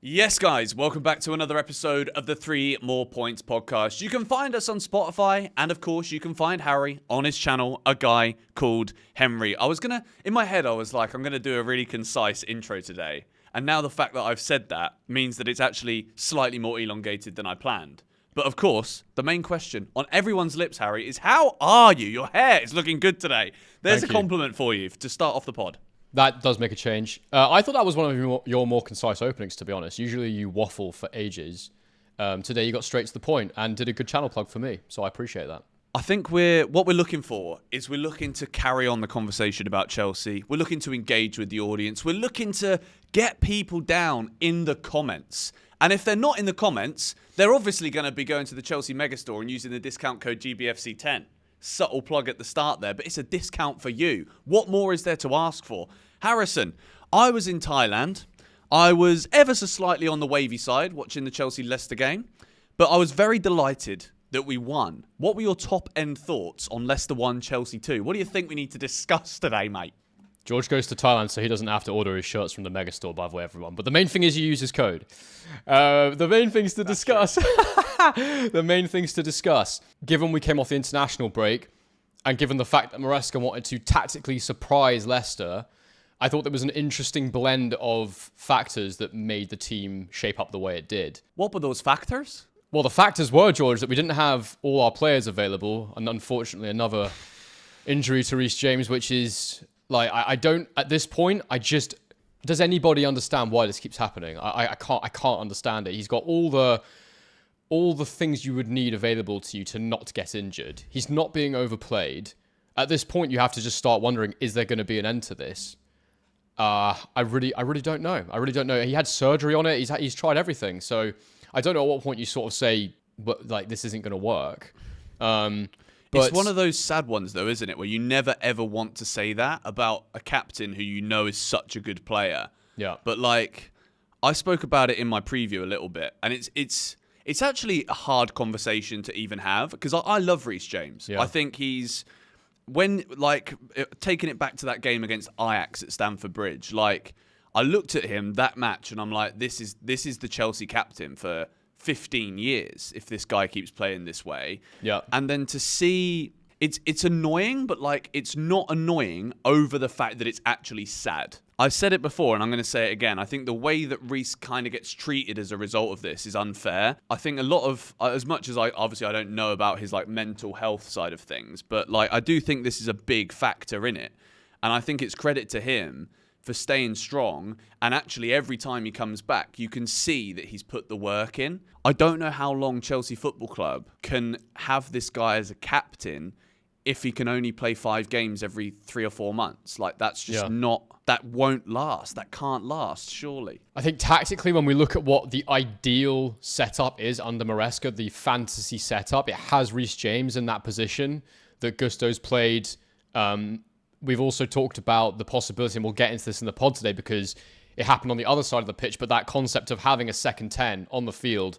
Yes, guys, welcome back to another episode of the 3 More Points podcast. You can find us on Spotify, and of course, you can find Harry on his channel, a guy called Henry. In my head, I was like, I'm going to do a really concise intro today. And now the fact that I've said that means that it's actually slightly more elongated than I planned. But of course, the main question on everyone's lips, Harry, is how are you? Your hair is looking good today. There's a compliment for you to start off the pod. That does make a change. I thought that was one of your more concise openings, to be honest. Usually you waffle for ages. Today you got straight to the point and did a good channel plug for me, so I appreciate that. I think what we're looking for is we're looking to carry on the conversation about Chelsea. We're looking to engage with the audience. We're looking to get people down in the comments. And if they're not in the comments, they're obviously going to be going to the Chelsea Megastore and using the discount code GBFC10. Subtle plug at the start there, but it's a discount for you. What more is there to ask for? Harrison, I was in Thailand. I was ever so slightly on the wavy side watching the Chelsea-Leicester game, but I was very delighted that we won. What were your top-end thoughts on Leicester 1, Chelsea 2? What do you think we need to discuss today, mate? George goes to Thailand so he doesn't have to order his shirts from the Megastore, by the way, everyone. But the main thing is you use his code. The main things to discuss. The main things to discuss. Given we came off the international break, and given the fact that Maresca wanted to tactically surprise Leicester, I thought there was an interesting blend of factors that made the team shape up the way it did. What were those factors? Well, the factors were, George, that we didn't have all our players available, and unfortunately another injury to Reece James, which is... I don't, at this point, does anybody understand why this keeps happening? I can't understand it. He's got all the things you would need available to you to not get injured. He's not being overplayed. At this point, you have to just start wondering, is there going to be an end to this? I really don't know. I really don't know. He had surgery on it. He's tried everything. So I don't know at what point you sort of say, this isn't going to work. It's one of those sad ones, though, isn't it? Where you never, ever want to say that about a captain who you know is such a good player. Yeah. But, I spoke about it in my preview a little bit. And it's actually a hard conversation to even have. Because I love Reece James. Yeah. I think he's... taking it back to that game against Ajax at Stamford Bridge, I looked at him, that match, and I'm like, this is the Chelsea captain for 15 years if this guy keeps playing this way. Yeah. And then to see it's annoying, but it's not annoying over the fact that it's actually sad. I've said it before and I'm going to say it again. I think the way that Reece kind of gets treated as a result of this is unfair. I think a lot of, as much as I don't know about his mental health side of things, but I do think this is a big factor in it. And I think it's credit to him for staying strong, and actually every time he comes back, you can see that he's put the work in. I don't know how long Chelsea Football Club can have this guy as a captain if he can only play 5 games every 3 or 4 months. That's just not... That won't last. That can't last, surely. I think tactically, when we look at what the ideal setup is under Maresca, the fantasy setup, it has Reece James in that position that Gusto's played. We've also talked about the possibility, and we'll get into this in the pod today because it happened on the other side of the pitch, but that concept of having a second 10 on the field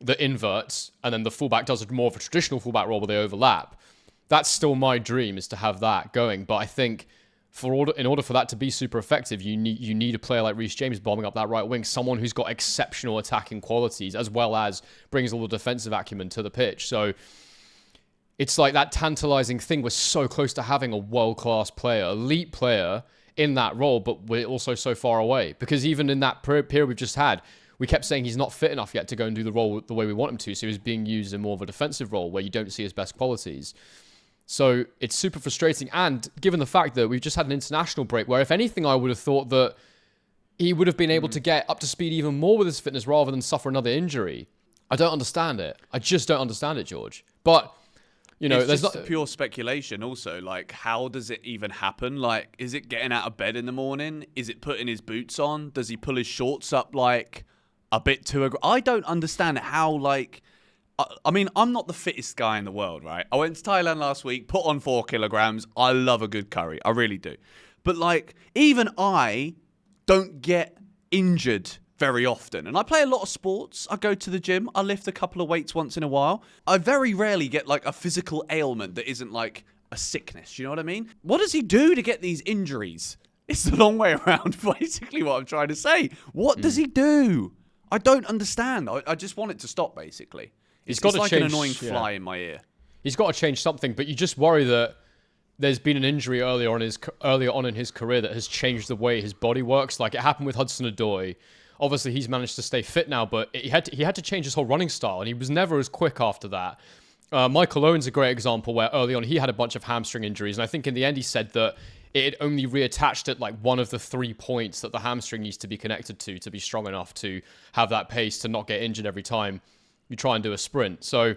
that inverts, and then the fullback does more of a traditional fullback role where they overlap. That's still my dream, is to have that going. But I think in order for that to be super effective, you need a player like Reece James bombing up that right wing, someone who's got exceptional attacking qualities as well as brings all the defensive acumen to the pitch. So it's that tantalizing thing. We're so close to having a world-class player, elite player in that role, but we're also so far away. Because even in that period we've just had, we kept saying he's not fit enough yet to go and do the role the way we want him to. So he's being used in more of a defensive role where you don't see his best qualities. So it's super frustrating. And given the fact that we've just had an international break where, if anything, I would have thought that he would have been able to get up to speed even more with his fitness rather than suffer another injury. I don't understand it. I just don't understand it, George. But... it's just pure speculation also. How does it even happen? Is it getting out of bed in the morning? Is it putting his boots on? Does he pull his shorts up a bit too aggressive? I don't understand how, I'm not the fittest guy in the world, right? I went to Thailand last week, put on 4 kilograms. I love a good curry. I really do. But, even I don't get injured very often. And I play a lot of sports. I go to the gym. I lift a couple of weights once in a while. I very rarely get a physical ailment that isn't a sickness. You know what I mean? What does he do to get these injuries? It's the long way around, basically what I'm trying to say. What does he do? I don't understand. I just want it to stop, basically. It's like an annoying fly in my ear. He's got to change something, but you just worry that there's been an injury earlier on in his career that has changed the way his body works. Like it happened with Hudson-Odoi. Obviously, he's managed to stay fit now, but he had to change his whole running style, and he was never as quick after that. Michael Owen's a great example where early on he had a bunch of hamstring injuries, and I think in the end he said that it had only reattached at like one of the 3 points that the hamstring needs to be connected to be strong enough to have that pace to not get injured every time you try and do a sprint. So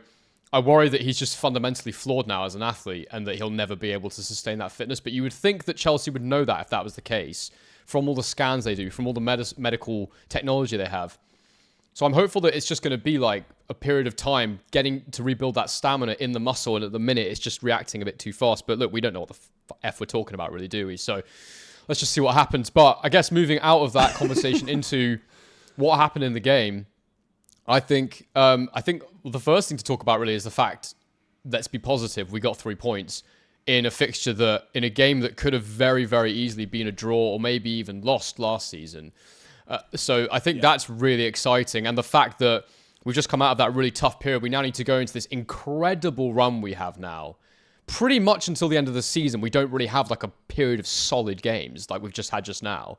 I worry that he's just fundamentally flawed now as an athlete and that he'll never be able to sustain that fitness. But you would think that Chelsea would know that if that was the case, from all the scans they do, from all the medical technology they have. So I'm hopeful that it's just going to be like a period of time getting to rebuild that stamina in the muscle, and at the minute it's just reacting a bit too fast. But look, we don't know what the F we're talking about, really, do we? So let's just see what happens. But I guess moving out of that conversation into what happened in the game, I think the first thing to talk about really is the fact, let's be positive, we got 3 points in a fixture in a game that could have very, very easily been a draw or maybe even lost last season. So I think that's really exciting. And the fact that we've just come out of that really tough period, we now need to go into this incredible run we have now. Pretty much until the end of the season, we don't really have like a period of solid games like we've just had just now.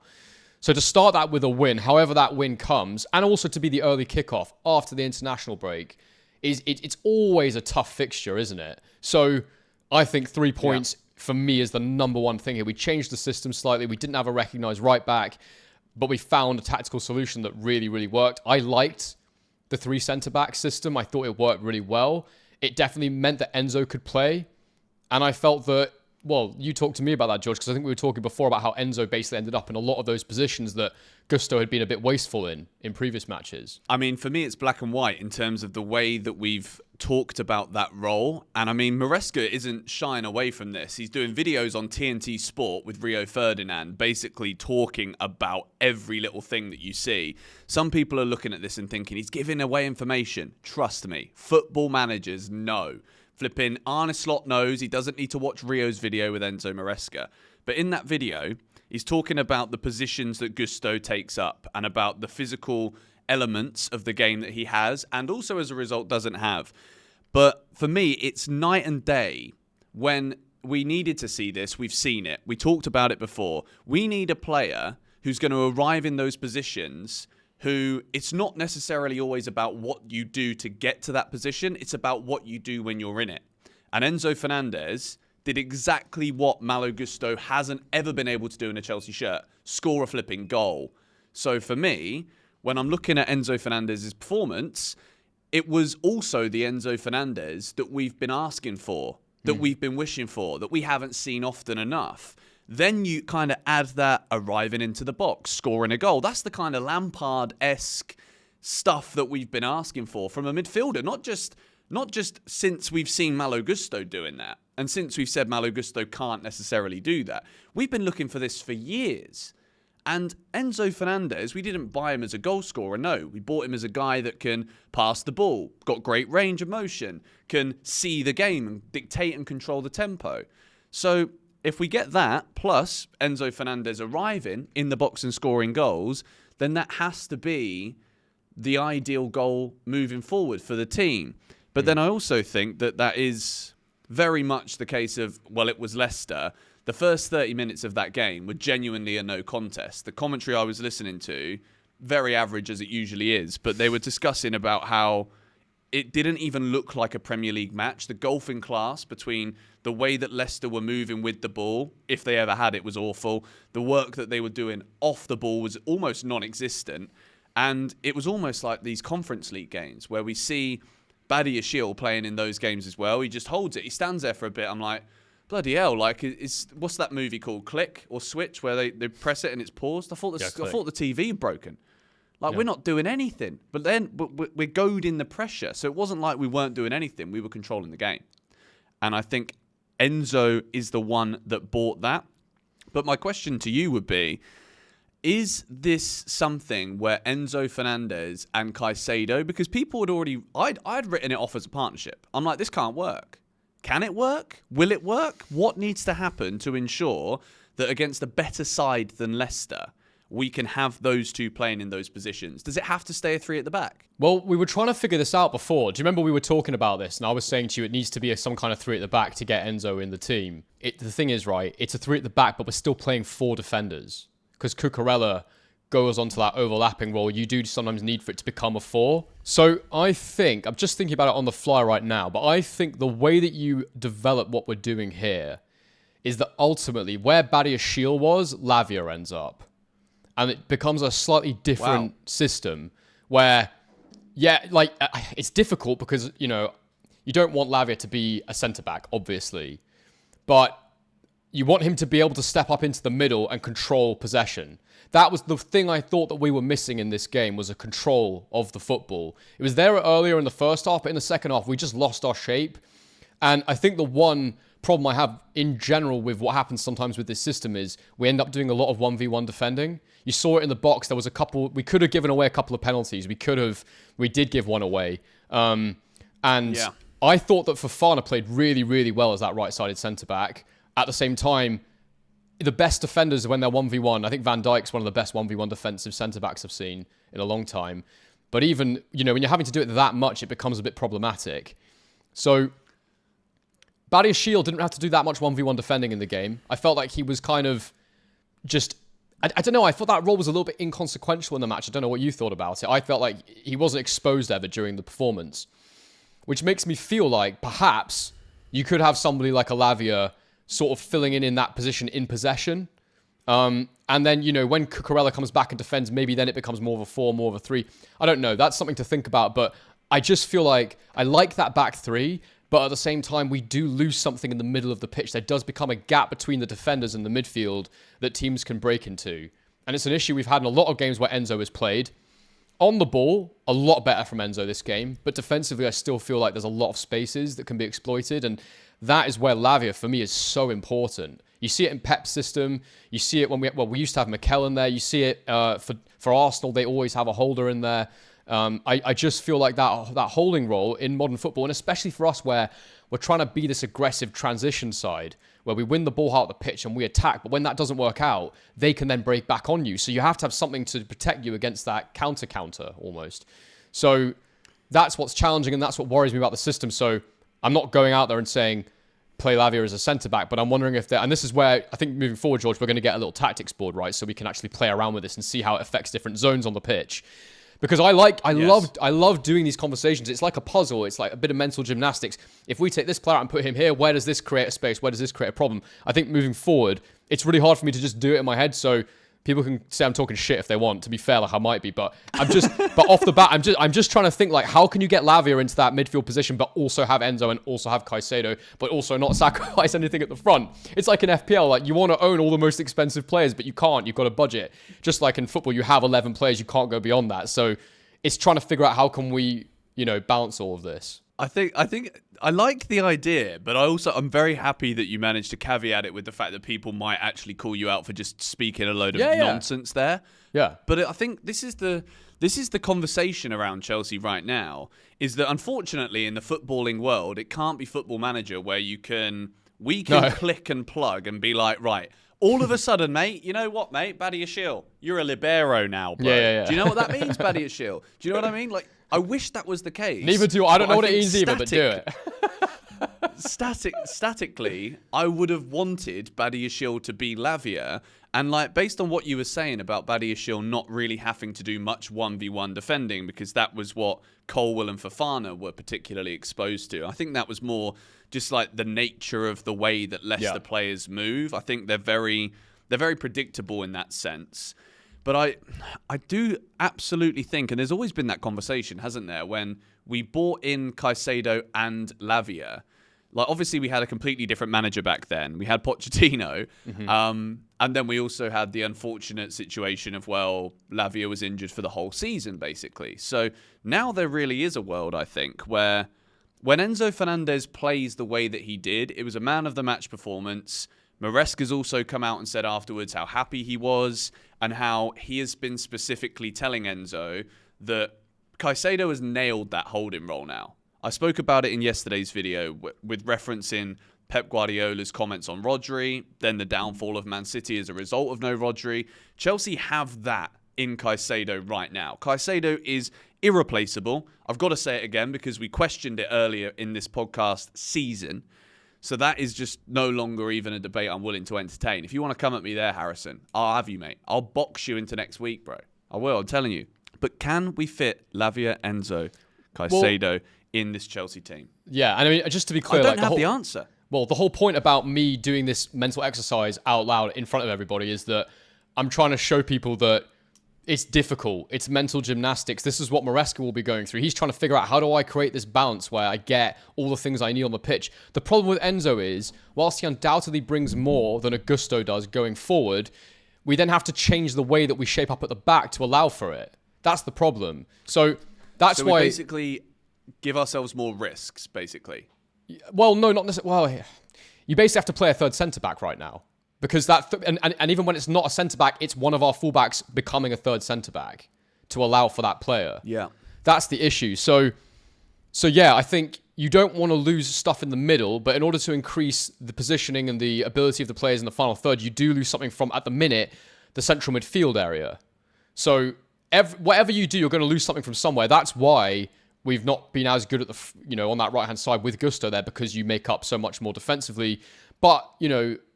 So to start that with a win, however that win comes, and also to be the early kickoff after the international break, it's always a tough fixture, isn't it? So I think 3 points for me is the number one thing here. We changed the system slightly. We didn't have a recognised right back, but we found a tactical solution that really, really worked. I liked the 3 centre-back system. I thought it worked really well. It definitely meant that Enzo could play. And I felt that, well, you talked to me about that, George, because I think we were talking before about how Enzo basically ended up in a lot of those positions that Gusto had been a bit wasteful in previous matches. I mean, for me, it's black and white in terms of the way that we've talked about that role. And I mean, Maresca isn't shying away from this. He's doing videos on TNT Sport with Rio Ferdinand, basically talking about every little thing that you see. Some people are looking at this and thinking he's giving away information. Trust me, football managers know. Flipping Arne Slot knows he doesn't need to watch Rio's video with Enzo Maresca. But in that video, he's talking about the positions that Gusto takes up and about the physical elements of the game that he has and also as a result doesn't have. But for me, it's night and day. When we needed to see this, we've seen it. We talked about it before. We need a player who's going to arrive in those positions who it's not necessarily always about what you do to get to that position. It's about what you do when you're in it. And Enzo Fernandez did exactly what Malo Gusto hasn't ever been able to do in a Chelsea shirt. Score a flipping goal. So for me, when I'm looking at Enzo Fernandez's performance, it was also the Enzo Fernandez that we've been asking for, that we've been wishing for, that we haven't seen often enough. Then you kind of add that arriving into the box, scoring a goal. That's the kind of Lampard-esque stuff that we've been asking for from a midfielder, not just since we've seen Malo Gusto doing that, and since we've said Malo Gusto can't necessarily do that. We've been looking for this for years. And Enzo Fernandez, we didn't buy him as a goal scorer, no. We bought him as a guy that can pass the ball, got great range of motion, can see the game and dictate and control the tempo. So if we get that, plus Enzo Fernandez arriving in the box and scoring goals, then that has to be the ideal goal moving forward for the team. But then I also think that is very much the case of, well, it was Leicester. The first 30 minutes of that game were genuinely a no contest. The commentary I was listening to, very average as it usually is, but they were discussing about how it didn't even look like a Premier League match. The golfing class between the way that Leicester were moving with the ball, if they ever had it, was awful. The work that they were doing off the ball was almost non-existent. And it was almost like these Conference League games where we see Badiashile playing in those games as well. He just holds it. He stands there for a bit. I'm like, bloody hell, like, what's that movie called? Click or Switch, where they press it and it's paused? I thought the TV broken. Like, we're not doing anything. But we're goading the pressure. So it wasn't like we weren't doing anything. We were controlling the game. And I think Enzo is the one that bought that. But my question to you would be, is this something where Enzo Fernandez and Caicedo, because people had already, I'd written it off as a partnership. I'm like, this can't work. Can it work? Will it work? What needs to happen to ensure that against a better side than Leicester, we can have those two playing in those positions? Does it have to stay a 3 at the back? Well, we were trying to figure this out before. Do you remember we were talking about this? And I was saying to you, it needs to be some kind of 3 at the back to get Enzo in the team. The thing is, right, it's a 3 at the back, but we're still playing 4 defenders. Because Cucurella goes onto that overlapping role. You do sometimes need for it to become a 4. So I think, I'm just thinking about it on the fly right now, but I think the way that you develop what we're doing here is that ultimately where Badiashile was, Lavia ends up. And it becomes a slightly different system where, it's difficult because, you don't want Lavia to be a centre-back, obviously. But you want him to be able to step up into the middle and control possession. That was the thing I thought that we were missing in this game, was a control of the football. It was there earlier in the first half, but in the second half, we just lost our shape. And I think the one problem I have in general with what happens sometimes with this system is we end up doing a lot of 1v1 defending. You saw it in the box. There was we could have given away a couple of penalties. We did give one away. I thought that Fofana played really, really well as that right-sided centre-back. At the same time, the best defenders when they're 1v1, I think Van Dijk's one of the best 1v1 defensive centre-backs I've seen in a long time. But even, when you're having to do it that much, it becomes a bit problematic. So Badiashile didn't have to do that much 1v1 defending in the game. I felt like he was kind of just... I don't know, I thought that role was a little bit inconsequential in the match. I don't know what you thought about it. I felt like he wasn't exposed ever during the performance, which makes me feel like perhaps you could have somebody like a Lavia sort of filling in that position in possession. And then, when Cucurella comes back and defends, maybe then it becomes more of a 4, more of a 3. I don't know. That's something to think about. But I just feel like I like that back 3. But at the same time, we do lose something in the middle of the pitch. There does become a gap between the defenders and the midfield that teams can break into. And it's an issue we've had in a lot of games where Enzo has played. On the ball, a lot better from Enzo this game. But defensively, I still feel like there's a lot of spaces that can be exploited. And that is where Lavia, for me, is so important. You see it in Pep's system. You see it when we used to have McKellen there. You see it for Arsenal. They always have a holder in there. I just feel like that holding role in modern football, and especially for us where we're trying to be this aggressive transition side, where we win the ball out of the pitch and we attack, but when that doesn't work out, they can then break back on you. So you have to have something to protect you against that counter almost. So that's what's challenging, and that's what worries me about the system. So I'm not going out there and saying play Lavia as a centre-back, but I'm wondering if and this is where I think moving forward, George, we're going to get a little tactics board, right? So we can actually play around with this and see how it affects different zones on the pitch. Because I love doing these conversations. It's like a puzzle. It's like a bit of mental gymnastics. If we take this player out and put him here, where does this create a space? Where does this create a problem? I think moving forward, it's really hard for me to just do it in my head. So people can say I'm talking shit if they want. To be fair, like I might be, but but off the bat, I'm just trying to think like, how can you get Lavia into that midfield position, but also have Enzo and also have Caicedo, but also not sacrifice anything at the front? It's like an FPL. Like you want to own all the most expensive players, but you can't. You've got a budget. Just like in football, you have 11 players. You can't go beyond that. So it's trying to figure out how can we, balance all of this. I think I like the idea, but I'm very happy that you managed to caveat it with the fact that people might actually call you out for just speaking a load of nonsense there. Yeah. But I think this is the conversation around Chelsea right now, is that unfortunately in the footballing world, it can't be Football Manager where we can click and plug and be like, right, all of a sudden, mate, you know what, mate? Badiashile, you're a libero now, bro. Yeah. Do you know what that means, Badiashile? Do you know what I mean? Like, I wish that was the case. Neither do I. I don't know what it means either, but do it. Statically, I would have wanted Badiashile to be Lavia. And like based on what you were saying about Badiashile not really having to do much 1v1 defending, because that was what Colwill and Fofana were particularly exposed to. I think that was more just like the nature of the way that Leicester players move. I think they're very predictable in that sense. But I do absolutely think, and there's always been that conversation, hasn't there, when we bought in Caicedo and Lavia. Like, obviously, we had a completely different manager back then. We had Pochettino. Mm-hmm. And then we also had the unfortunate situation of, Lavia was injured for the whole season, basically. So now there really is a world, I think, where when Enzo Fernandez plays the way that he did, it was a man-of-the-match performance. Maresca's also come out and said afterwards how happy he was and how he has been specifically telling Enzo that Caicedo has nailed that holding role now. I spoke about it in yesterday's video with referencing Pep Guardiola's comments on Rodri, then the downfall of Man City as a result of no Rodri. Chelsea have that in Caicedo right now. Caicedo is irreplaceable. I've got to say it again because we questioned it earlier in this podcast season. So that is just no longer even a debate I'm willing to entertain. If you want to come at me there, Harrison, I'll have you, mate. I'll box you into next week, bro. I will, I'm telling you. But can we fit Lavia, Enzo, Caicedo in this Chelsea team? Yeah, and I mean, just to be clear, I don't have the answer. Well, the whole point about me doing this mental exercise out loud in front of everybody is that I'm trying to show people that it's difficult. It's mental gymnastics. This is what Maresca will be going through. He's trying to figure out, how do I create this balance where I get all the things I need on the pitch? The problem with Enzo is, whilst he undoubtedly brings more than Augusto does going forward, we then have to change the way that we shape up at the back to allow for it. That's the problem. So that's why... we basically give ourselves more risks, basically. Well, no, not necessarily. Well, you basically have to play a third centre-back right now. Because and even when it's not a centre-back, it's one of our fullbacks becoming a third centre-back to allow for that player. Yeah. That's the issue. So yeah, I think you don't want to lose stuff in the middle, but in order to increase the positioning and the ability of the players in the final third, you do lose something from, at the minute, the central midfield area. So whatever you do, you're going to lose something from somewhere. That's why we've not been as good at on that right-hand side with Gusto there, because you make up so much more defensively. But,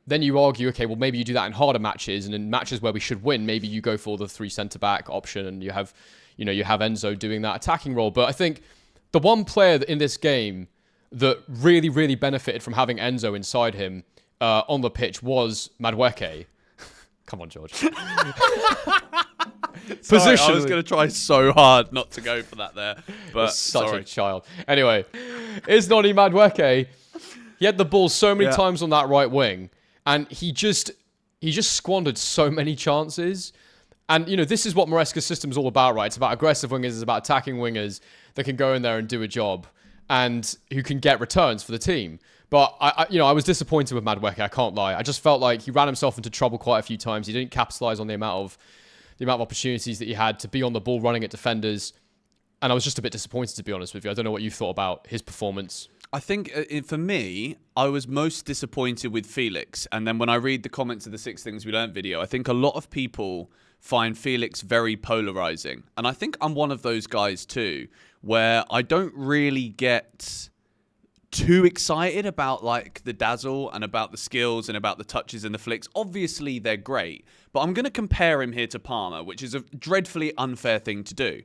then you argue, okay, well, maybe you do that in harder matches, and in matches where we should win, maybe you go for the 3 centre-back option, and you have Enzo doing that attacking role. But I think the one player in this game that really, really benefited from having Enzo inside him on the pitch was Madueke. Come on, George. Sorry, I was going to try so hard not to go for that there, but such a child. Anyway, it's Noni Madueke. He had the ball so many times on that right wing, and he just squandered so many chances. And, this is what Maresca's system's all about, right? It's about aggressive wingers, it's about attacking wingers that can go in there and do a job and who can get returns for the team. But, I was disappointed with Madueke, I can't lie. I just felt like he ran himself into trouble quite a few times. He didn't capitalise on the amount of opportunities that he had to be on the ball running at defenders. And I was just a bit disappointed, to be honest with you. I don't know what you thought about his performance. I think for me, I was most disappointed with Felix. And then when I read the comments of the 6 Things We Learned video, I think a lot of people find Felix very polarizing. And I think I'm one of those guys too, where I don't really get too excited about like the dazzle and about the skills and about the touches and the flicks. Obviously, they're great. But I'm going to compare him here to Palmer, which is a dreadfully unfair thing to do.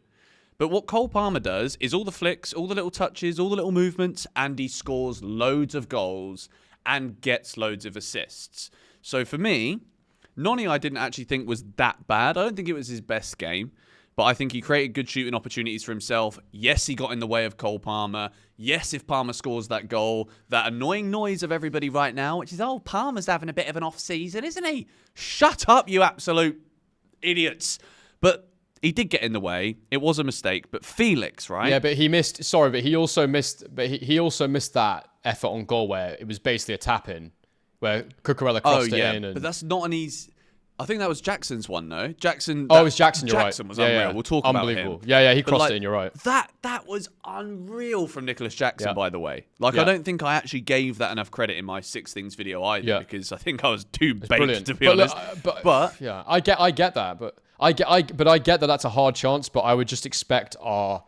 But what Cole Palmer does is all the flicks, all the little touches, all the little movements, and he scores loads of goals and gets loads of assists. So for me, Noni I didn't actually think was that bad. I don't think it was his best game, but I think he created good shooting opportunities for himself. Yes, he got in the way of Cole Palmer. Yes, if Palmer scores that goal, that annoying noise of everybody right now, which is, Palmer's having a bit of an off season, isn't he? Shut up, you absolute idiots. But he did get in the way. It was a mistake. But Felix, right? Yeah, but he missed. Sorry, but he also missed. But he also missed that effort on goal where it was basically a tap in, where Cucurella crossed it in. But that's not an easy. I think that was Jackson's one, no? Jackson. It was Jackson. You're Jackson right. was unreal. Yeah. We'll talk about him. Yeah, he crossed it in. You're right. That was unreal from Nicholas Jackson, by the way. I don't think I actually gave that enough credit in my 6 Things video either, because I think I was too baked, to be honest. But yeah, I get that, but I get that that's a hard chance. But I would just expect a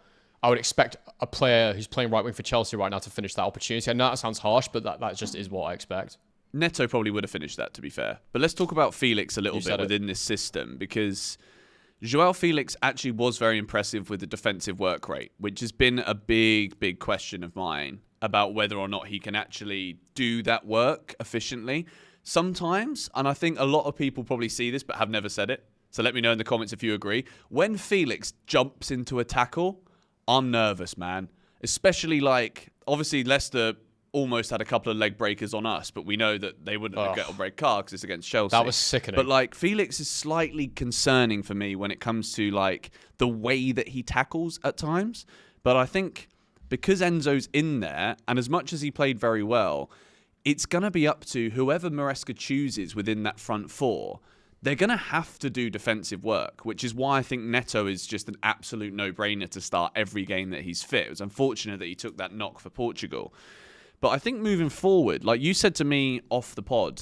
player who's playing right wing for Chelsea right now to finish that opportunity. I know that sounds harsh, but that just is what I expect. Neto probably would have finished that, to be fair. But let's talk about Felix a little bit within this system, because Joao Felix actually was very impressive with the defensive work rate, which has been a big, big question of mine about whether or not he can actually do that work efficiently. Sometimes, and I think a lot of people probably see this but have never said it, so let me know in the comments if you agree. When Felix jumps into a tackle, I'm nervous, man. Especially obviously Leicester almost had a couple of leg breakers on us, but we know that they wouldn't get a red card because it's against Chelsea. That was sickening. But Felix is slightly concerning for me when it comes to the way that he tackles at times. But I think because Enzo's in there, and as much as he played very well, it's going to be up to whoever Maresca chooses within that front 4. They're going to have to do defensive work, which is why I think Neto is just an absolute no-brainer to start every game that he's fit. It was unfortunate that he took that knock for Portugal. But I think moving forward, like you said to me off the pod,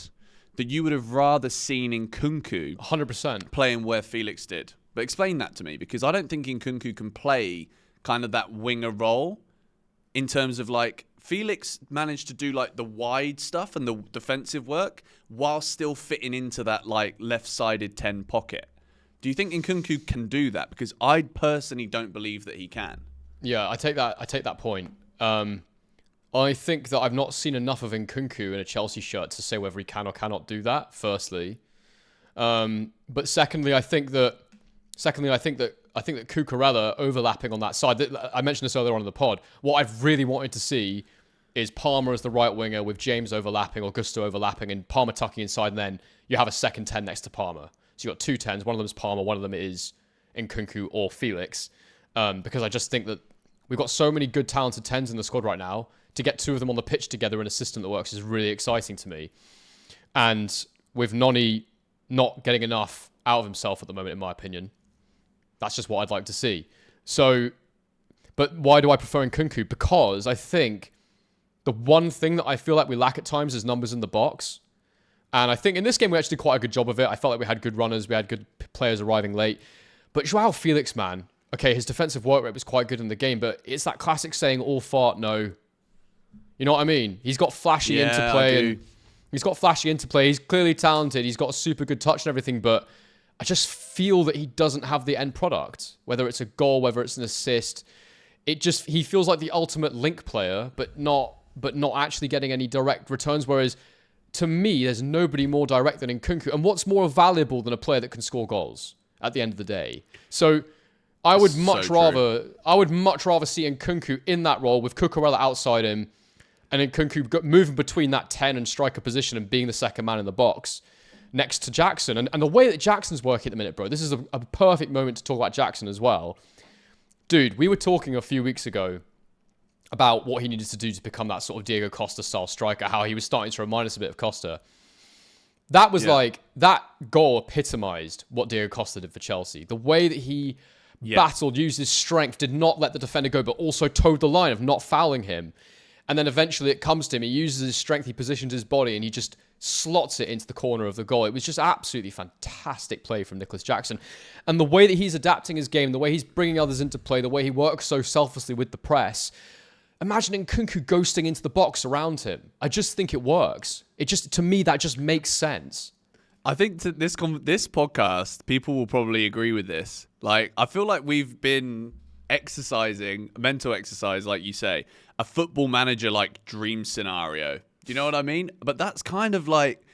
that you would have rather seen Nkunku 100%. playing where Felix did. But explain that to me, because I don't think Nkunku can play kind of that winger role in terms of like Felix managed to do like the wide stuff and the defensive work while still fitting into that like left-sided 10 pocket. Do you think Nkunku can do that? Because I personally don't believe that he can. Yeah, I take that point. I think that I've not seen enough of Nkunku in a Chelsea shirt to say whether he can or cannot do that, firstly. But secondly, I think that Cucurella overlapping on that side. I mentioned this earlier on in the pod. What I've really wanted to see is Palmer as the right winger with James overlapping or Gusto overlapping and Palmer tucking inside, and then you have a second 10 next to Palmer. So you've got two 10s. One of them is Palmer, one of them is Nkunku or Felix. Because I just think that we've got so many good, talented 10s in the squad right now. To get two of them on the pitch together in a system that works is really exciting to me. And with Noni not getting enough out of himself at the moment, in my opinion, that's just what I'd like to see. So, but why do I prefer Nkunku? Because I think the one thing that I feel like we lack at times is numbers in the box. And I think in this game we actually did quite a good job of it. I felt like we had good runners, we had good players arriving late. But Joao Felix, man, okay, his defensive work rate was quite good in the game, but it's that classic saying, all fart, no. You know what I mean? He's got flashy interplay. He's clearly talented. He's got a super good touch and everything, but I just feel that he doesn't have the end product, whether it's a goal, whether it's an assist. He feels like the ultimate link player, but not actually getting any direct returns. Whereas to me, there's nobody more direct than Nkunku. And what's more valuable than a player that can score goals at the end of the day? So I would much rather see Nkunku in that role with Cucurella outside him, and Nkunku moving between that 10 and striker position and being the second man in the box next to Jackson. And the way that Jackson's working at the minute, bro, this is a perfect moment to talk about Jackson as well. Dude, we were talking a few weeks ago about what he needed to do to become that sort of Diego Costa-style striker, how he was starting to remind us a bit of Costa. That was that goal epitomized what Diego Costa did for Chelsea. The way that he battled, used his strength, did not let the defender go, but also towed the line of not fouling him. And then eventually it comes to him. He uses his strength, he positions his body, and he just slots it into the corner of the goal. It was just absolutely fantastic play from Nicholas Jackson. And the way that he's adapting his game, the way he's bringing others into play, the way he works so selflessly with the press. Imagine Nkunku ghosting into the box around him. I just think it works. To me, that just makes sense. I think this podcast, people will probably agree with this. Like, I feel like we've been exercising, mental exercise, like you say, a football manager like dream scenario. Do you know what I mean? But that's kind of like,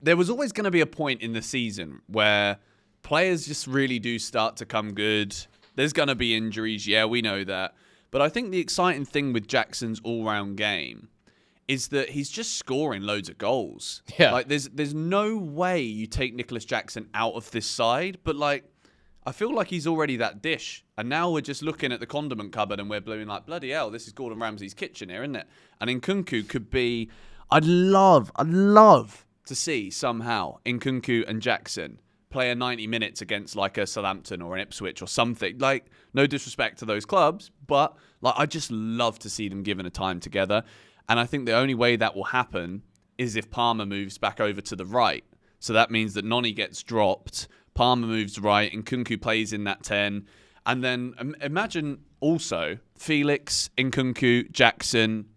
there was always going to be a point in the season where players just really do start to come good. There's going to be injuries. Yeah, we know that. But I think the exciting thing with Jackson's all-round game is that he's just scoring loads of goals. Yeah. Like, there's no way you take Nicholas Jackson out of this side, but like, I feel like he's already that dish. And now we're just looking at the condiment cupboard and we're blowing like, bloody hell, this is Gordon Ramsay's kitchen here, isn't it? And Nkunku could be, I'd love to see somehow Nkunku and Jackson play a 90 minutes against like a Southampton or an Ipswich or something. Like, no disrespect to those clubs, but like, I just love to see them given a time together. And I think the only way that will happen is if Palmer moves back over to the right. So that means that Noni gets dropped, Palmer moves right, and Nkunku plays in that 10. And then imagine also Felix, Nkunku, Jackson,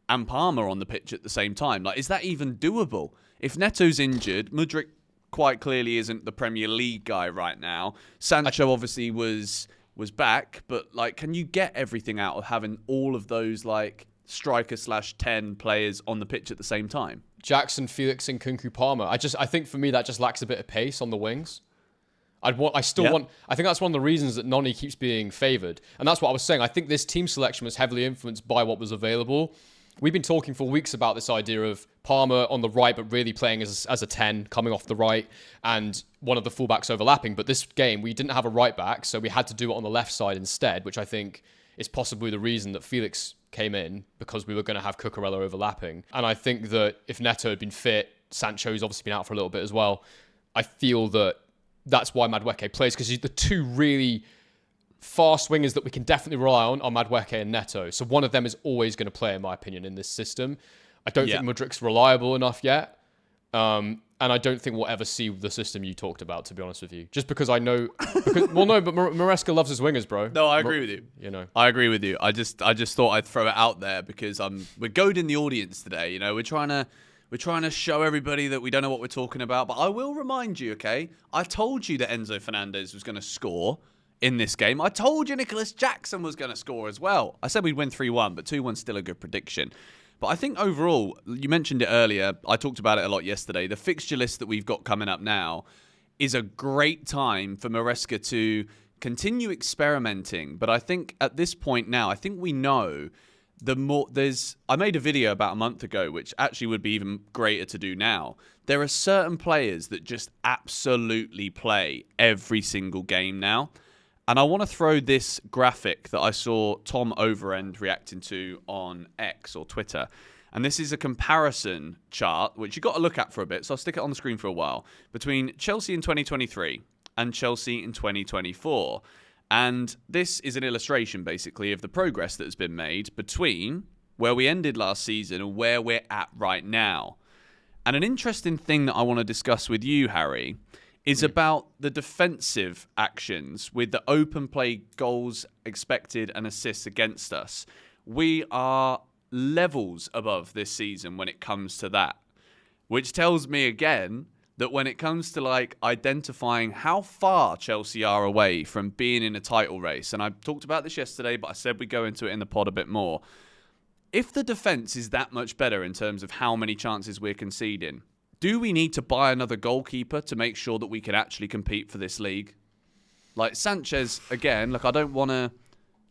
and Palmer on the pitch at the same time. Like, is that even doable? If Neto's injured, Mudryk quite clearly isn't the Premier League guy right now. Sancho obviously was back, but like, can you get everything out of having all of those like striker/10 players on the pitch at the same time? Jackson, Felix, and Nkunku, Palmer. I think for me that just lacks a bit of pace on the wings. I think that's one of the reasons that Noni keeps being favoured. And that's what I was saying. I think this team selection was heavily influenced by what was available. We've been talking for weeks about this idea of Palmer on the right, but really playing as a 10, coming off the right, and one of the fullbacks overlapping. But this game, we didn't have a right back, so we had to do it on the left side instead, which I think is possibly the reason that Felix came in, because we were going to have Cucurella overlapping. And I think that if Neto had been fit, Sancho's obviously been out for a little bit as well, I feel that that's why Madueke plays, because the two really fast wingers that we can definitely rely on are Madueke and Neto. So one of them is always going to play, in my opinion, in this system. I don't think Mudrik's reliable enough yet. And I don't think we'll ever see the system you talked about, to be honest with you. Just because I know... but Maresca loves his wingers, bro. No, I agree with you. You know, I agree with you. I just thought I'd throw it out there because we're goading the audience today. You know, we're trying to show everybody that we don't know what we're talking about. But I will remind you, okay? I told you that Enzo Fernandez was going to score in this game. I told you Nicholas Jackson was going to score as well. I said we'd win 3-1, but 2-1's still a good prediction. But I think overall, you mentioned it earlier, I talked about it a lot yesterday, the fixture list that we've got coming up now is a great time for Maresca to continue experimenting. But I think at this point now, I think we know I made a video about a month ago, which actually would be even greater to do now. There are certain players that just absolutely play every single game now. And I want to throw this graphic that I saw Tom Overend reacting to on X or Twitter. And this is a comparison chart, which you've got to look at for a bit. So I'll stick it on the screen for a while, between Chelsea in 2023 and Chelsea in 2024. And this is an illustration, basically, of the progress that has been made between where we ended last season and where we're at right now. And an interesting thing that I want to discuss with you, Harry, is about the defensive actions with the open play goals expected and assists against us. We are levels above this season when it comes to that, which tells me again that when it comes to like identifying how far Chelsea are away from being in a title race, and I talked about this yesterday, but I said we'd go into it in the pod a bit more. If the defense is that much better in terms of how many chances we're conceding, do we need to buy another goalkeeper to make sure that we can actually compete for this league? Like Sanchez, again, like I don't want to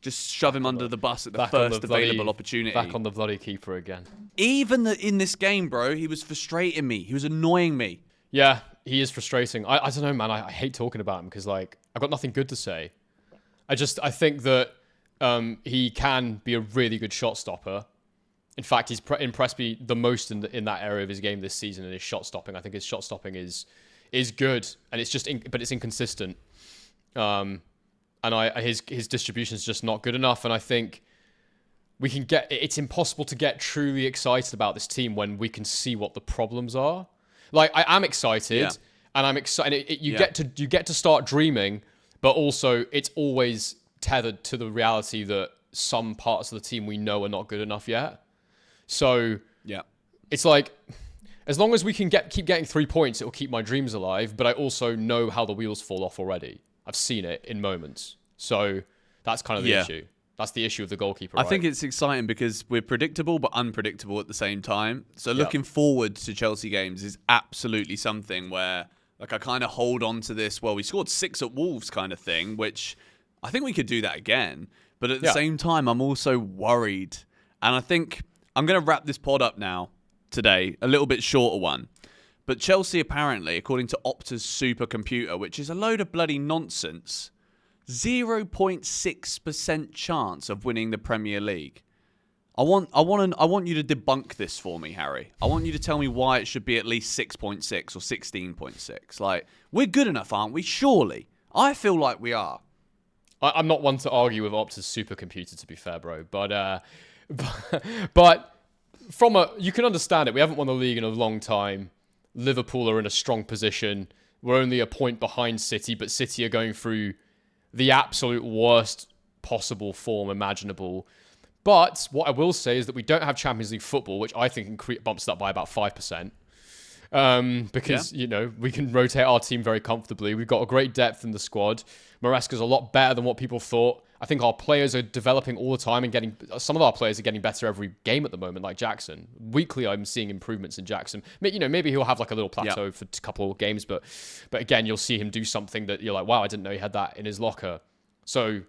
just shove him under the bus at the first available opportunity. Back on the bloody keeper again. Even in this game, bro, he was frustrating me. He was annoying me. Yeah, he is frustrating. I don't know, man. I hate talking about him because like I've got nothing good to say. I think that he can be a really good shot stopper. In fact, he's impressed me the most in that area of his game this season, in his shot stopping. I think his shot stopping is good, and it's just but it's inconsistent. And his distribution is just not good enough. And I think it's impossible to get truly excited about this team when we can see what the problems are. Like I am excited, and I'm excited. You get to start dreaming, but also it's always tethered to the reality that some parts of the team we know are not good enough yet. So it's like, as long as we can keep getting 3 points, it will keep my dreams alive. But I also know how the wheels fall off already. I've seen it in moments. So that's kind of the issue. That's the issue of the goalkeeper. I think it's exciting because we're predictable but unpredictable at the same time. So looking forward to Chelsea games is absolutely something where like I kind of hold on to this. Well, we scored 6 at Wolves kind of thing, which I think we could do that again. But at the same time, I'm also worried. And I think I'm going to wrap this pod up now today, a little bit shorter one. But Chelsea apparently, according to Opta's supercomputer, which is a load of bloody nonsense, 0.6% chance of winning the Premier League. I want you to debunk this for me, Harry. I want you to tell me why it should be at least 6.6 or 16.6. Like, we're good enough, aren't we? Surely. I feel like we are. I'm not one to argue with Opta's supercomputer, to be fair, bro. But you can understand it. We haven't won the league in a long time. Liverpool are in a strong position. We're only a point behind City, but City are going through the absolute worst possible form imaginable. But what I will say is that we don't have Champions League football, which I think bumps it up by about 5%. Because, we can rotate our team very comfortably. We've got a great depth in the squad. Maresca's a lot better than what people thought. I think our players are developing all the time and some of our players are getting better every game at the moment, like Jackson. Weekly, I'm seeing improvements in Jackson. Maybe he'll have like a little plateau for a couple of games, but again, you'll see him do something that you're like, wow, I didn't know he had that in his locker. So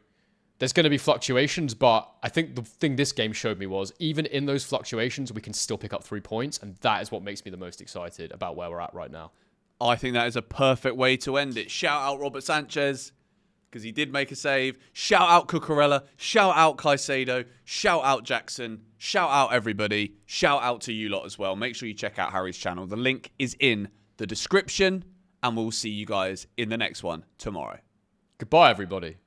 there's going to be fluctuations, but I think the thing this game showed me was even in those fluctuations, we can still pick up 3 points, and that is what makes me the most excited about where we're at right now. I think that is a perfect way to end it. Shout out Robert Sanchez, because he did make a save. Shout out Cucurella. Shout out Caicedo. Shout out Jackson. Shout out everybody. Shout out to you lot as well. Make sure you check out Harry's channel. The link is in the description, and we'll see you guys in the next one tomorrow. Goodbye, everybody.